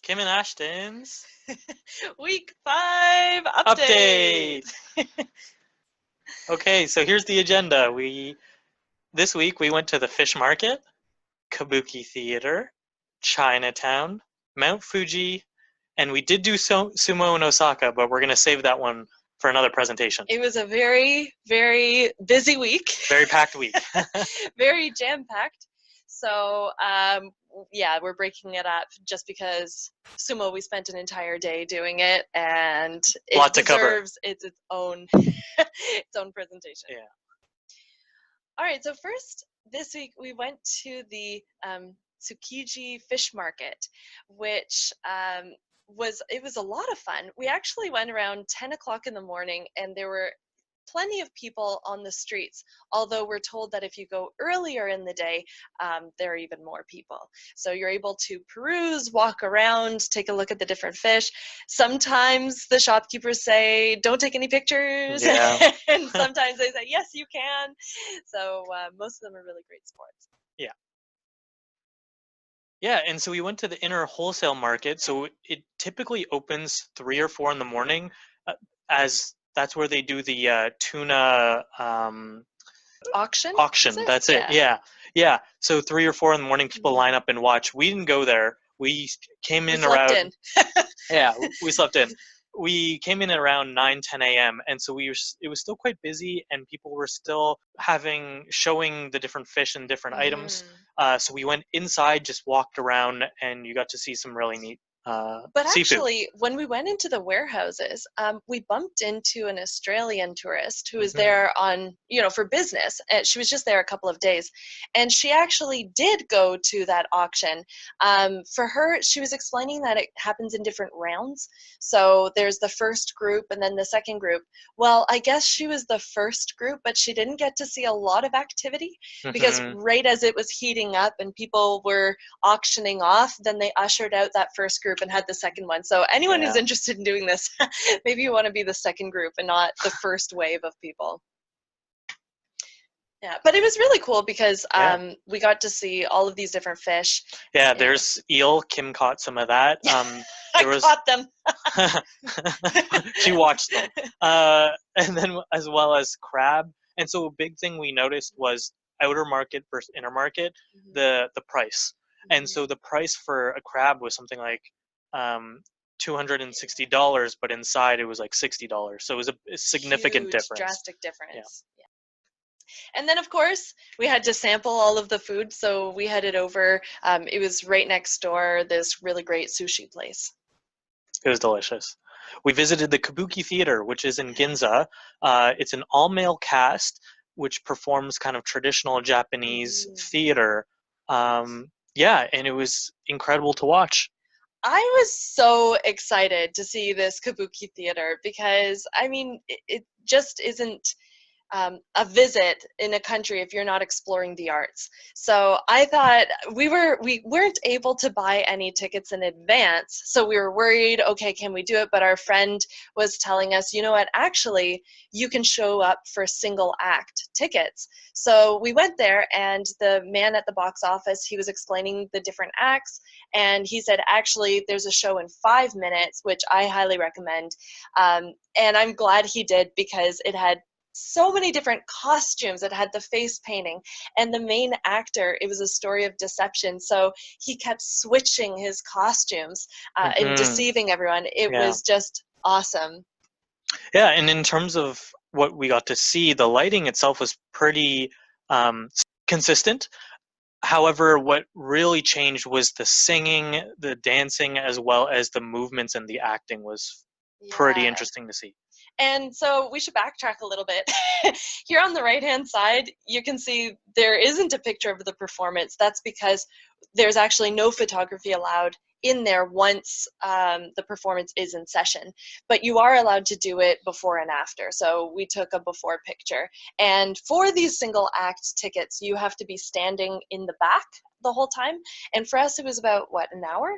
Kim and Ashton's Week 5 update. update. Okay, so here's the agenda. This week we went to the fish market, Kabuki Theater, Chinatown, Mount Fuji, and we did do sumo in Osaka, but we're gonna save that one for another presentation. It was a very, very busy week. Very packed week. Very jam-packed. So, yeah, we're breaking it up just because sumo, we spent an entire day doing it, and it Lot to cover. deserves its own its own presentation. Yeah. All right, so first this week we went to the Tsukiji fish market, which was a lot of fun. We actually went around 10 o'clock in the morning, and there were plenty of people on the streets, although we're told that if you go earlier in the day, there are even more people. So you're able to peruse, walk around, take a look at the different fish. Sometimes the shopkeepers say, don't take any pictures. Yeah. And sometimes they say, yes, you can. So most of them are really great sports. Yeah. Yeah, and so we went to the inner wholesale market. So it typically opens 3 or 4 in the morning, as that's where they do the tuna Auction. That's it. Yeah. So 3 or 4 in the morning, people line up and watch. We didn't go there. We came in around. Yeah, we slept in. We came in at around 9-10 a.m. and so it was still quite busy, and people were still showing the different fish and different items. So we went inside, just walked around, and you got to see some really neat but seafood. Actually, when we went into the warehouses, we bumped into an Australian tourist who was there on, for business. And she was just there a couple of days, and she actually did go to that auction. For her, she was explaining that it happens in different rounds. So there's the first group and then the second group. Well, I guess she was the first group, but she didn't get to see a lot of activity because right as it was heating up and people were auctioning off, then they ushered out that first group and had the second one. So anyone who's interested in doing this, maybe you want to be the second group and not the first wave of people. Yeah, but it was really cool because we got to see all of these different fish. Yeah, there's eel. Kim caught some of that. I caught them. She watched them. And then as well as crab. And so a big thing we noticed was outer market versus inner market, the price. And so the price for a crab was something like $260, but inside it was like $60. So it was a significant difference. Drastic difference. Yeah. And then, of course, we had to sample all of the food, so we headed over. It was right next door, this really great sushi place. It was delicious. We visited the Kabuki Theater, which is in Ginza. It's an all-male cast, which performs kind of traditional Japanese theater. Yeah, and it was incredible to watch. I was so excited to see this Kabuki Theater because, I mean, it just isn't a visit in a country if you're not exploring the arts. So I thought we weren't able to buy any tickets in advance, so we were worried, okay, can we do it? But our friend was telling us, you know what, actually you can show up for single act tickets. So we went there, and the man at the box office, he was explaining the different acts, and he said, actually there's a show in 5 minutes, which I highly recommend. And I'm glad he did, because it had so many different costumes. It had the face painting, and the main actor, it was a story of deception, so he kept switching his costumes and deceiving everyone. It was just awesome. Yeah, and in terms of what we got to see, the lighting itself was pretty consistent. However, what really changed was the singing, the dancing, as well as the movements and the acting was pretty interesting to see. And so we should backtrack a little bit. Here on the right-hand side, you can see there isn't a picture of the performance. That's because there's actually no photography allowed in there once the performance is in session. But you are allowed to do it before and after. So we took a before picture. And for these single act tickets, you have to be standing in the back the whole time. And for us, it was about, what, an hour?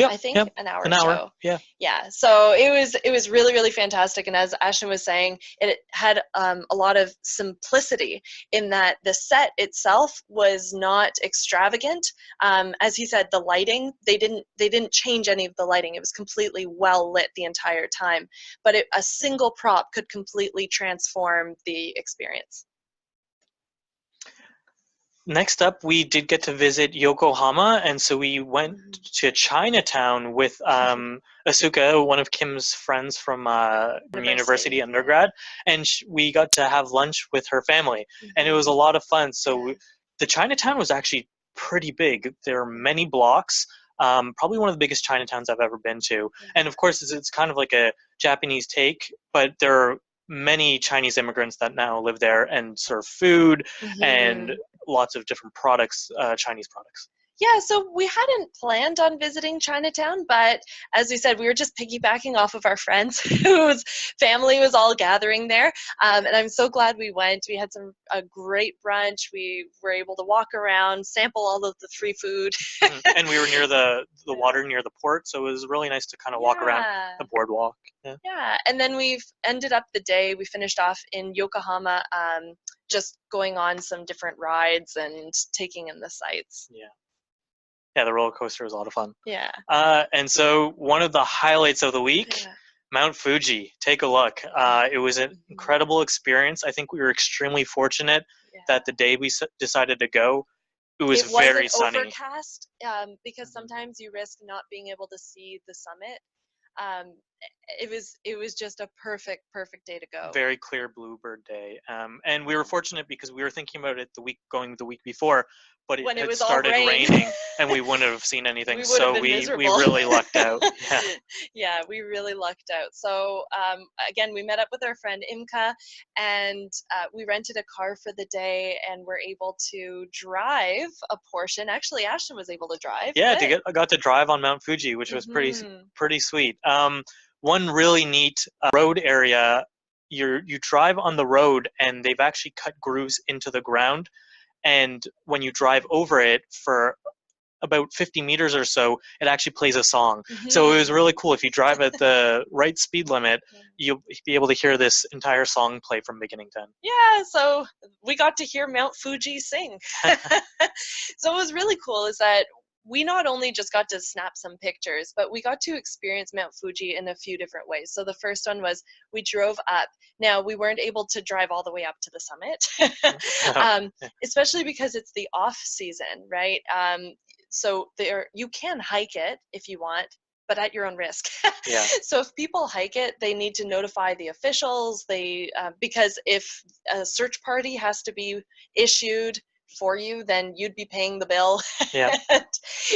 I think an hour an hour. show. Yeah. So it was really, really fantastic. And as Ashton was saying, it had a lot of simplicity in that the set itself was not extravagant. As he said, the lighting, they didn't change any of the lighting. It was completely well lit the entire time. But a single prop could completely transform the experience. Next up, we did get to visit Yokohama, and so we went to Chinatown with Asuka, one of Kim's friends from university undergrad, and we got to have lunch with her family, and it was a lot of fun. So the Chinatown was actually pretty big. There are many blocks, probably one of the biggest Chinatowns I've ever been to, and of course it's kind of like a Japanese take, but there are many Chinese immigrants that now live there and serve food and lots of different products, Chinese products. Yeah, so we hadn't planned on visiting Chinatown, but as we said, we were just piggybacking off of our friends whose family was all gathering there. And I'm so glad we went. We had a great brunch. We were able to walk around, sample all of the free food. And we were near the water near the port, so it was really nice to kind of walk around the boardwalk. Yeah, and then we've ended up the day, we finished off in Yokohama, just going on some different rides and taking in the sights. Yeah, the roller coaster was a lot of fun. Yeah. And so one of the highlights of the week, Mount Fuji. Take a look. It was an incredible experience. I think we were extremely fortunate that the day we decided to go, it was very sunny. Overcast, because sometimes you risk not being able to see the summit. It was just a perfect day to go. Very clear bluebird day, and we were fortunate because we were thinking about it the week before, but it had started raining and we wouldn't have seen anything. So we really lucked out. Yeah, we really lucked out. So again, we met up with our friend Imka, and we rented a car for the day, and were able to drive a portion. Actually, Ashton was able to drive. Yeah, I got to drive on Mount Fuji, which was pretty sweet. One really neat road area, you drive on the road and they've actually cut grooves into the ground, and when you drive over it for about 50 meters or so, it actually plays a song. So it was really cool. If you drive at the right speed limit, you'll be able to hear this entire song play from beginning to end. Yeah, so we got to hear Mount Fuji sing. So it was really cool is that we not only just got to snap some pictures, but we got to experience Mount Fuji in a few different ways. So the first one was we drove up. Now, we weren't able to drive all the way up to the summit, especially because it's the off season, right? So you can hike it if you want, but at your own risk. So if people hike it, they need to notify the officials. Because if a search party has to be issued for you, then you'd be paying the bill.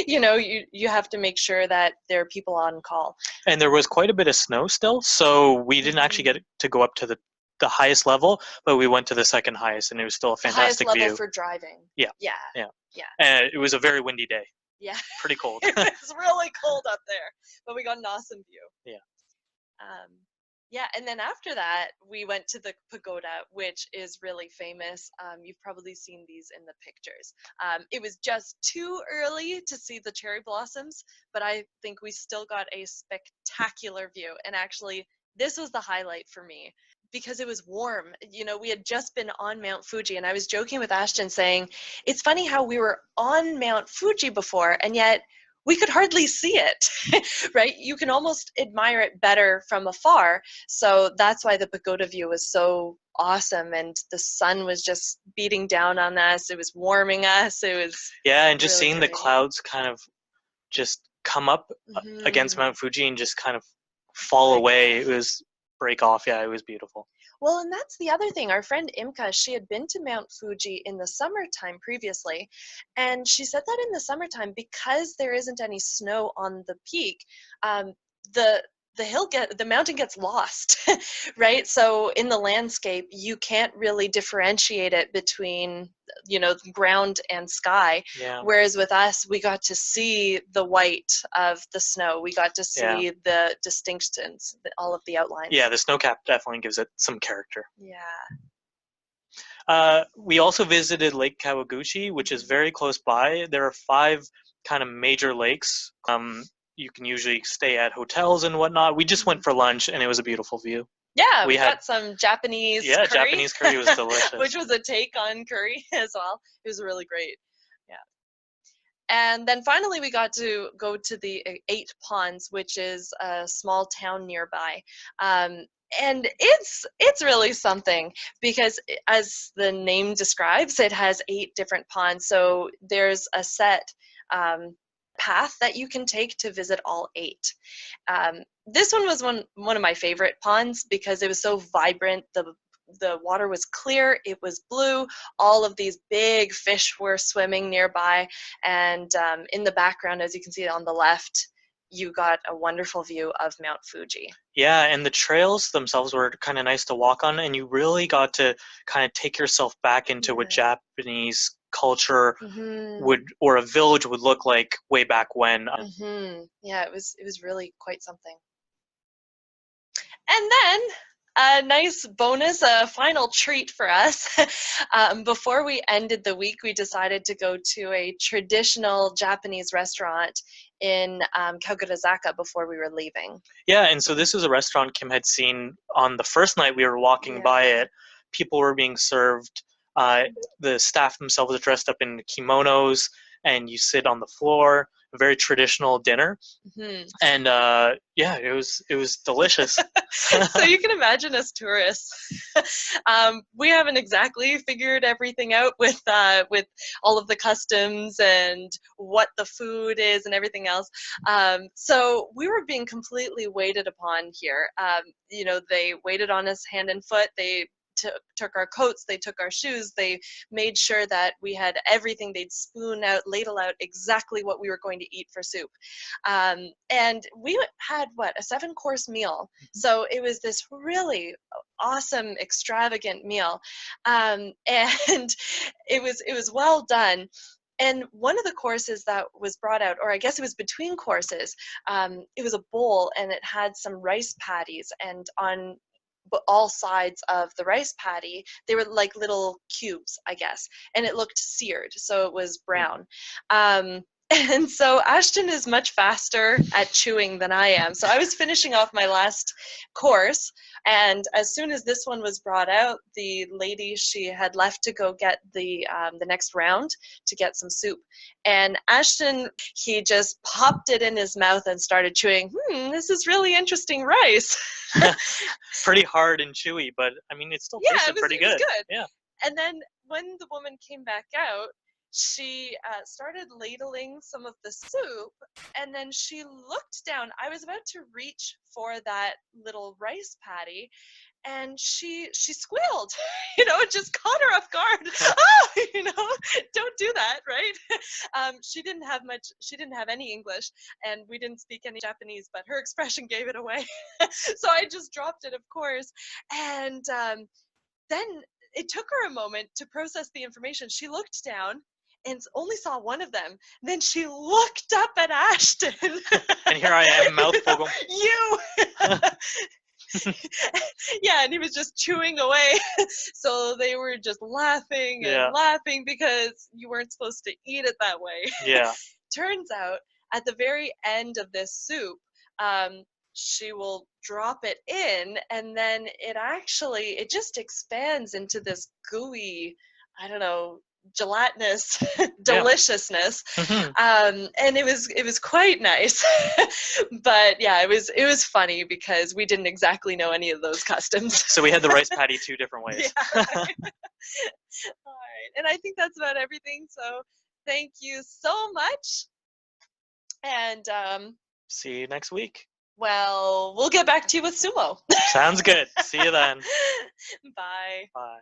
You have to make sure that there are people on call. And there was quite a bit of snow still, so we didn't actually get to go up to the highest level, but we went to the second highest, and it was still a fantastic highest level view for driving. Yeah. And it was a very windy day. Pretty cold. It was really cold up there, but we got an awesome view. And then after that, we went to the pagoda, which is really famous. You've probably seen these in the pictures. It was just too early to see the cherry blossoms, but I think we still got a spectacular view. And actually, this was the highlight for me because it was warm. We had just been on Mount Fuji, and I was joking with Ashton saying, it's funny how we were on Mount Fuji before, and yet we could hardly see it, right? You can almost admire it better from afar. So that's why the pagoda view was so awesome, and the sun was just beating down on us. It was warming us. It was and just really seeing the clouds kind of just come up against Mount Fuji and just kind of fall away. It was break off. It was beautiful. Well, and that's the other thing. Our friend Imka, she had been to Mount Fuji in the summertime previously, and she said that in the summertime, because there isn't any snow on the peak, the mountain gets lost, right? So in the landscape, you can't really differentiate it between, ground and sky. Whereas with us, we got to see the white of the snow. We got to see the distinctions, all of the outlines. Yeah, the snow cap definitely gives it some character. We also visited Lake Kawaguchi, which is very close by. There are 5 kind of major lakes. you can usually stay at hotels and whatnot. We just went for lunch, and it was a beautiful view. Yeah, we got some Japanese curry. Japanese curry was delicious. Which was a take on curry as well. It was really great. Yeah. And then finally we got to go to the 8 Ponds, which is a small town nearby. And it's really something because, as the name describes, it has 8 different ponds. So there's a set path that you can take to visit all 8. This one was one of my favorite ponds because it was so vibrant. The water was clear, it was blue, all of these big fish were swimming nearby, and in the background, as you can see on the left, you got a wonderful view of Mount Fuji. Yeah, and the trails themselves were kind of nice to walk on, and you really got to kind of take yourself back into what Japanese culture would, or a village would look like way back when. Yeah, it was really quite something. And then a nice bonus, a final treat for us. Before we ended the week, we decided to go to a traditional Japanese restaurant in Kagurazaka before we were leaving. Yeah, and so this was a restaurant Kim had seen on the first night we were walking by it. People were being served. The staff themselves are dressed up in kimonos, and you sit on the floor. A very traditional dinner, and it was delicious. So you can imagine us tourists, we haven't exactly figured everything out with all of the customs and what the food is and everything else. So we were being completely waited upon here. They waited on us hand and foot. They took our coats, they took our shoes, they made sure that we had everything. They'd spoon out, ladle out exactly what we were going to eat for soup. And we had, a 7-course meal. So it was this really awesome, extravagant meal. And it was well done. And one of the courses that was brought out, or I guess it was between courses, it was a bowl and it had some rice patties, and on all sides of the rice patty, they were like little cubes, I guess, and it looked seared, so it was brown. And so Ashton is much faster at chewing than I am. So I was finishing off my last course, and as soon as this one was brought out, the lady, she had left to go get the next round to get some soup. And Ashton, he just popped it in his mouth and started chewing. This is really interesting rice. Pretty hard and chewy, but I mean, it still tasted pretty good. Yeah. And then when the woman came back out, she started ladling some of the soup, and then she looked down. I was about to reach for that little rice patty, and she squealed. It just caught her off guard. Don't do that, right? She didn't have any English, and we didn't speak any Japanese, but her expression gave it away. So I just dropped it, of course, and then it took her a moment to process the information. She looked down and only saw one of them. Then she looked up at Ashton. And here I am, mouthful going, you! Yeah, and he was just chewing away. So they were just laughing and laughing because you weren't supposed to eat it that way. Yeah. Turns out, at the very end of this soup, she will drop it in, and then it just expands into this gooey, I don't know, gelatinous deliciousness. And it was quite nice. But yeah, it was funny because we didn't exactly know any of those customs. So we had the rice patty 2 different ways. Yeah, right. All right, and I think that's about everything, so thank you so much, and see you next week. Well, we'll get back to you with sumo. Sounds good. See you then. Bye. Bye.